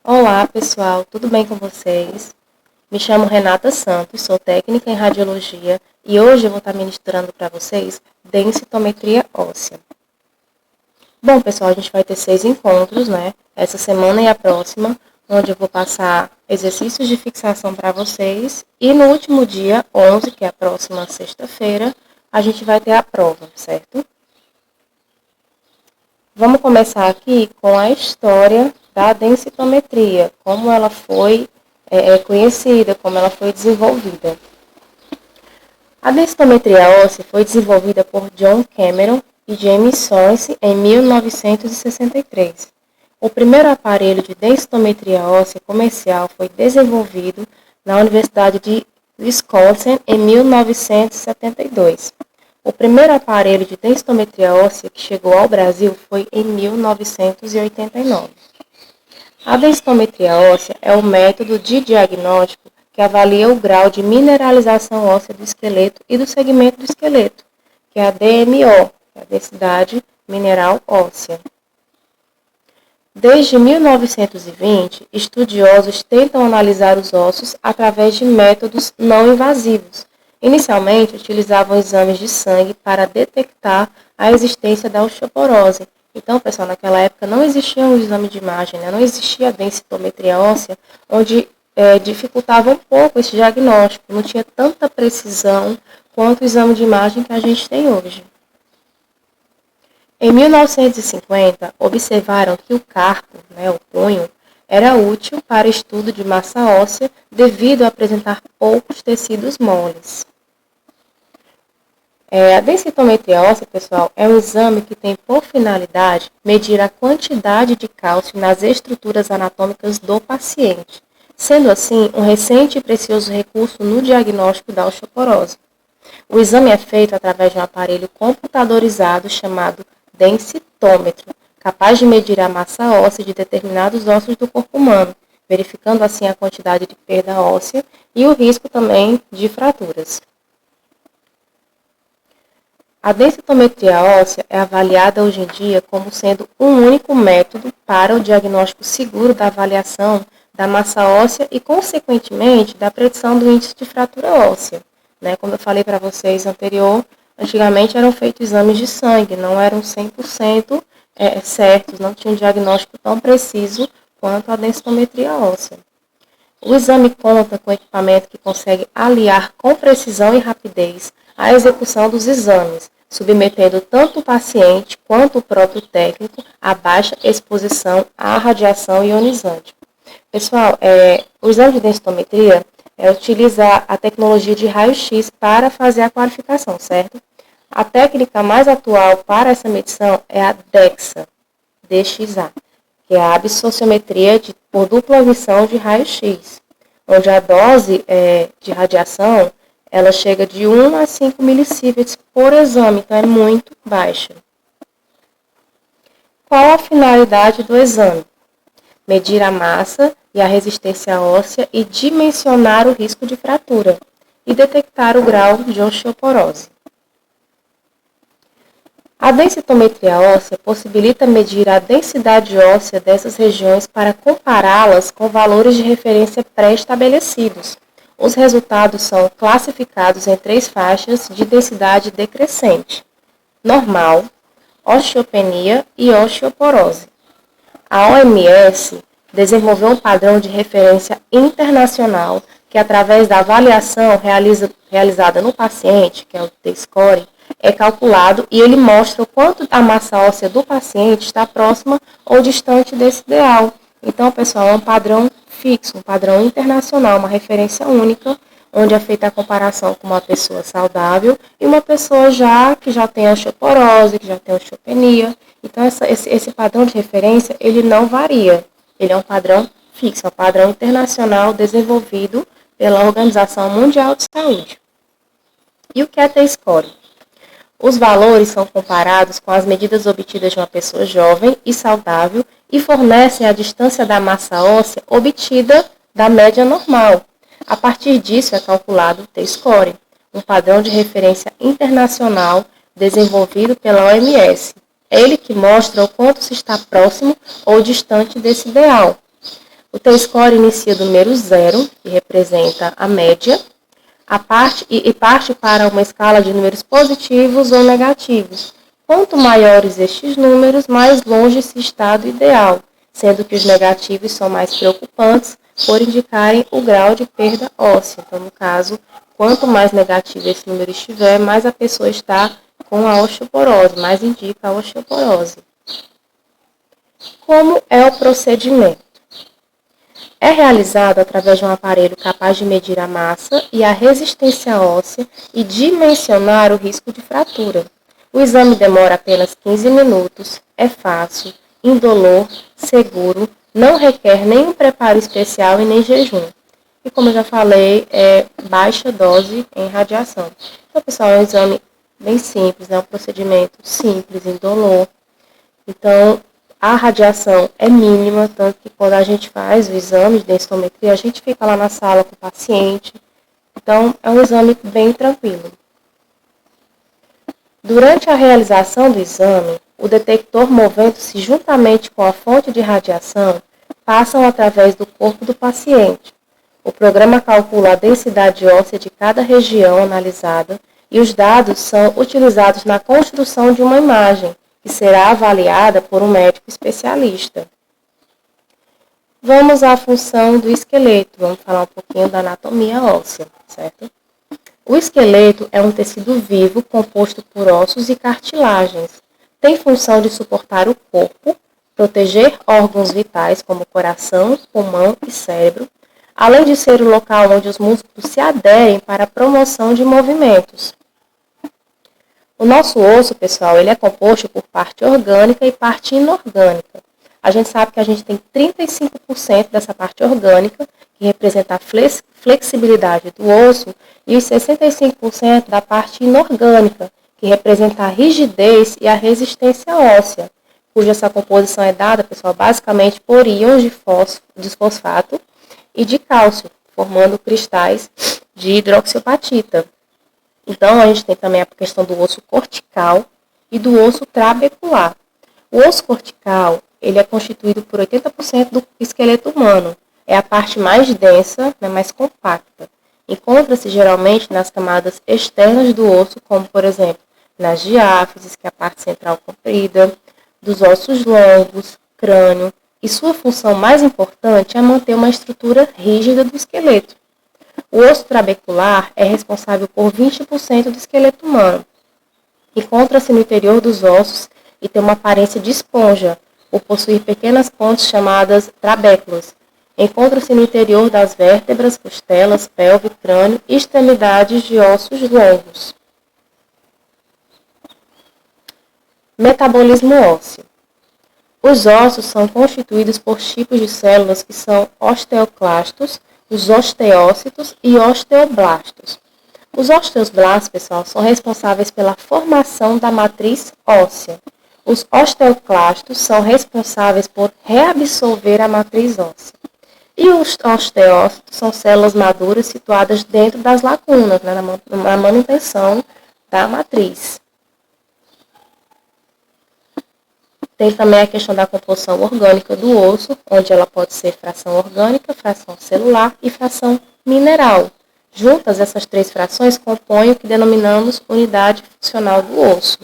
Olá, pessoal, tudo bem com vocês? Me chamo Renata Santos, sou técnica em radiologia e hoje eu vou estar ministrando para vocês densitometria óssea. Bom, pessoal, a gente vai ter 6 encontros, né? Essa semana e a próxima, onde eu vou passar exercícios de fixação para vocês e no último dia, 11, que é a próxima sexta-feira, a gente vai ter a prova, certo? Vamos começar aqui com a história da densitometria, como ela foi conhecida, como ela foi desenvolvida. A densitometria óssea foi desenvolvida por John Cameron e James Sorensen em 1963. O primeiro aparelho de densitometria óssea comercial foi desenvolvido na Universidade de Wisconsin em 1972. O primeiro aparelho de densitometria óssea que chegou ao Brasil foi em 1989. A densitometria óssea é o método de diagnóstico que avalia o grau de mineralização óssea do esqueleto e do segmento do esqueleto, que é a DMO, que é a densidade mineral óssea. Desde 1920, estudiosos tentam analisar os ossos através de métodos não invasivos. Inicialmente, utilizavam exames de sangue para detectar a existência da osteoporose. Então, pessoal, naquela época não existia um exame de imagem, né? Não existia a densitometria óssea, onde dificultava um pouco esse diagnóstico, não tinha tanta precisão quanto o exame de imagem que a gente tem hoje. Em 1950, observaram que o carpo, o punho, era útil para estudo de massa óssea devido a apresentar poucos tecidos moles. A densitometria óssea, pessoal, é um exame que tem por finalidade medir a quantidade de cálcio nas estruturas anatômicas do paciente, sendo assim um recente e precioso recurso no diagnóstico da osteoporose. O exame é feito através de um aparelho computadorizado chamado densitômetro, capaz de medir a massa óssea de determinados ossos do corpo humano, verificando assim a quantidade de perda óssea e o risco também de fraturas. A densitometria óssea é avaliada hoje em dia como sendo um único método para o diagnóstico seguro da avaliação da massa óssea e, consequentemente, da predição do índice de fratura óssea. Como eu falei para vocês antigamente eram feitos exames de sangue, não eram 100% certos, não tinha um diagnóstico tão preciso quanto a densitometria óssea. O exame conta com equipamento que consegue aliar com precisão e rapidez a execução dos exames, submetendo tanto o paciente quanto o próprio técnico a baixa exposição à radiação ionizante. Pessoal, o exame de densitometria utiliza a tecnologia de raio-x para fazer a qualificação, certo? A técnica mais atual para essa medição é a DEXA, que é a absorciometria por dupla emissão de raio-x, onde a dose de radiação ela chega de 1 a 5 milisievert por exame, então é muito baixa. Qual a finalidade do exame? Medir a massa e a resistência óssea e dimensionar o risco de fratura e detectar o grau de osteoporose. A densitometria óssea possibilita medir a densidade óssea dessas regiões para compará-las com valores de referência pré-estabelecidos. Os resultados são classificados em 3 faixas de densidade decrescente: normal, osteopenia e osteoporose. A OMS desenvolveu um padrão de referência internacional que, através da avaliação realizada no paciente, que é o T-score, é calculado e ele mostra o quanto a massa óssea do paciente está próxima ou distante desse ideal. Então, pessoal, é um padrão fixo, um padrão internacional, uma referência única, onde é feita a comparação com uma pessoa saudável e uma pessoa que já tem osteoporose, que já tem osteopenia. Então, esse padrão de referência, ele não varia. Ele é um padrão fixo, é um padrão internacional desenvolvido pela Organização Mundial de Saúde. E o que é T-score? Os valores são comparados com as medidas obtidas de uma pessoa jovem e saudável e fornecem a distância da massa óssea obtida da média normal. A partir disso é calculado o T-score, um padrão de referência internacional desenvolvido pela OMS. É ele que mostra o quanto se está próximo ou distante desse ideal. O T-score inicia do número 0, que representa a média, e parte para uma escala de números positivos ou negativos. Quanto maiores estes números, mais longe se está do ideal, sendo que os negativos são mais preocupantes por indicarem o grau de perda óssea. Então, no caso, quanto mais negativo esse número estiver, mais a pessoa está com a osteoporose, mais indica a osteoporose. Como é o procedimento? É realizado através de um aparelho capaz de medir a massa e a resistência óssea e dimensionar o risco de fratura. O exame demora apenas 15 minutos, é fácil, indolor, seguro, não requer nenhum preparo especial e nem jejum. E como eu já falei, é baixa dose em radiação. Então, pessoal, é um exame bem simples, é um procedimento simples, indolor. Então, a radiação é mínima, tanto que quando a gente faz o exame de densitometria, a gente fica lá na sala com o paciente. Então, é um exame bem tranquilo. Durante a realização do exame, o detector movendo-se juntamente com a fonte de radiação passam através do corpo do paciente. O programa calcula a densidade óssea de cada região analisada e os dados são utilizados na construção de uma imagem, que será avaliada por um médico especialista. Vamos à função do esqueleto. Vamos falar um pouquinho da anatomia óssea, certo? O esqueleto é um tecido vivo composto por ossos e cartilagens. Tem função de suportar o corpo, proteger órgãos vitais como coração, pulmão e cérebro, além de ser o local onde os músculos se aderem para a promoção de movimentos. O nosso osso, pessoal, ele é composto por parte orgânica e parte inorgânica. A gente sabe que a gente tem 35% dessa parte orgânica, que representa a flexibilidade do osso, e os 65% da parte inorgânica, que representa a rigidez e a resistência óssea, cuja essa composição é dada, pessoal, basicamente por íons de fosfato e de cálcio, formando cristais de hidroxiapatita. Então, a gente tem também a questão do osso cortical e do osso trabecular. O osso cortical, ele é constituído por 80% do esqueleto humano. É a parte mais densa, mais compacta. Encontra-se geralmente nas camadas externas do osso, como, por exemplo, nas diáfises, que é a parte central comprida, dos ossos longos, crânio, e sua função mais importante é manter uma estrutura rígida do esqueleto. O osso trabecular é responsável por 20% do esqueleto humano. Encontra-se no interior dos ossos e tem uma aparência de esponja, por possuir pequenas pontes chamadas trabéculas. Encontra-se no interior das vértebras, costelas, pelve, crânio e extremidades de ossos longos. Metabolismo ósseo. Os ossos são constituídos por tipos de células que são osteoclastos, os osteócitos e osteoblastos. Os osteoblastos, pessoal, são responsáveis pela formação da matriz óssea. Os osteoclastos são responsáveis por reabsorver a matriz óssea. E os osteócitos são células maduras situadas dentro das lacunas, na manutenção da matriz. Tem também a questão da composição orgânica do osso, onde ela pode ser fração orgânica, fração celular e fração mineral. Juntas, essas três frações compõem o que denominamos unidade funcional do osso.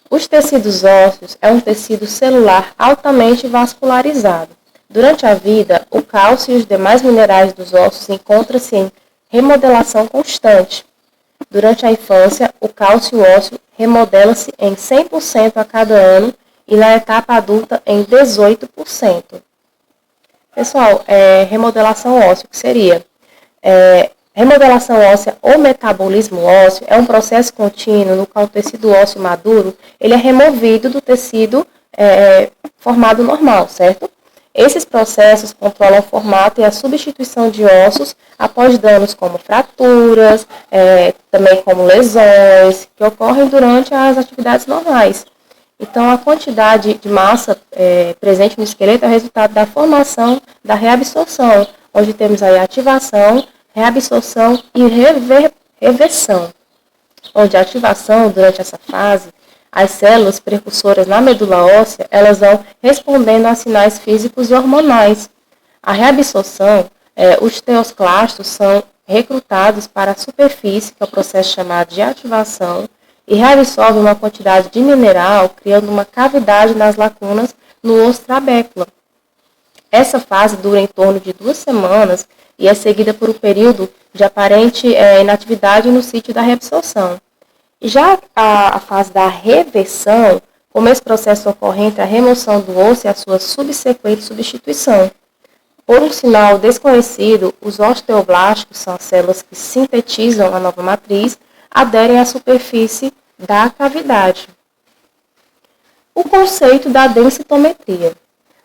Os tecidos ósseos é um tecido celular altamente vascularizado. Durante a vida, o cálcio e os demais minerais dos ossos encontram-se em remodelação constante. Durante a infância, o cálcio ósseo remodela-se em 100% a cada ano e na etapa adulta em 18%. Pessoal, remodelação óssea, o que seria? Remodelação óssea ou metabolismo ósseo é um processo contínuo no qual o tecido ósseo maduro ele é removido do tecido formado normal, certo? Esses processos controlam o formato e a substituição de ossos após danos como fraturas, também como lesões, que ocorrem durante as atividades normais. Então, a quantidade de massa presente no esqueleto é o resultado da formação, da reabsorção, onde temos aí ativação, reabsorção e reversão. Onde a ativação, durante essa fase, As células precursoras na medula óssea, elas vão respondendo a sinais físicos e hormonais. A reabsorção, os teoclastos são recrutados para a superfície, que é o processo chamado de ativação, e reabsorvem uma quantidade de mineral, criando uma cavidade nas lacunas no osso trabécula. Essa fase dura em torno de 2 semanas e é seguida por um período de aparente inatividade no sítio da reabsorção. E já a fase da reversão, como esse processo ocorre entre a remoção do osso e a sua subsequente substituição. Por um sinal desconhecido, os osteoblastos, são as células que sintetizam a nova matriz, aderem à superfície da cavidade. O conceito da densitometria.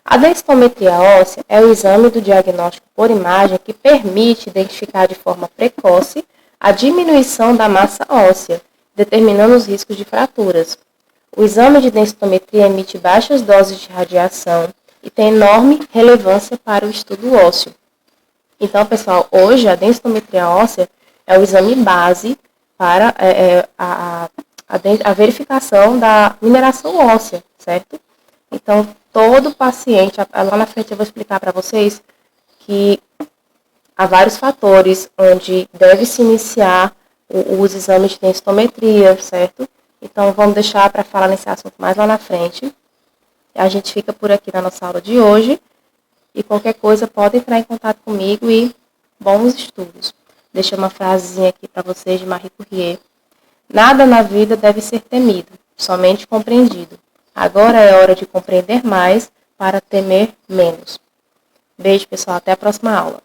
A densitometria óssea é o exame do diagnóstico por imagem que permite identificar de forma precoce a diminuição da massa óssea, determinando os riscos de fraturas. O exame de densitometria emite baixas doses de radiação e tem enorme relevância para o estudo ósseo. Então, pessoal, hoje a densitometria óssea é o exame base para a verificação da mineração óssea, certo? Então, todo paciente, lá na frente eu vou explicar para vocês que há vários fatores onde deve se iniciar os exames de densitometria, certo? Então, vamos deixar para falar nesse assunto mais lá na frente. A gente fica por aqui na nossa aula de hoje. E qualquer coisa, pode entrar em contato comigo e bons estudos. Deixa uma frasezinha aqui para vocês de Marie Curie. Nada na vida deve ser temido, somente compreendido. Agora é hora de compreender mais para temer menos. Beijo, pessoal. Até a próxima aula.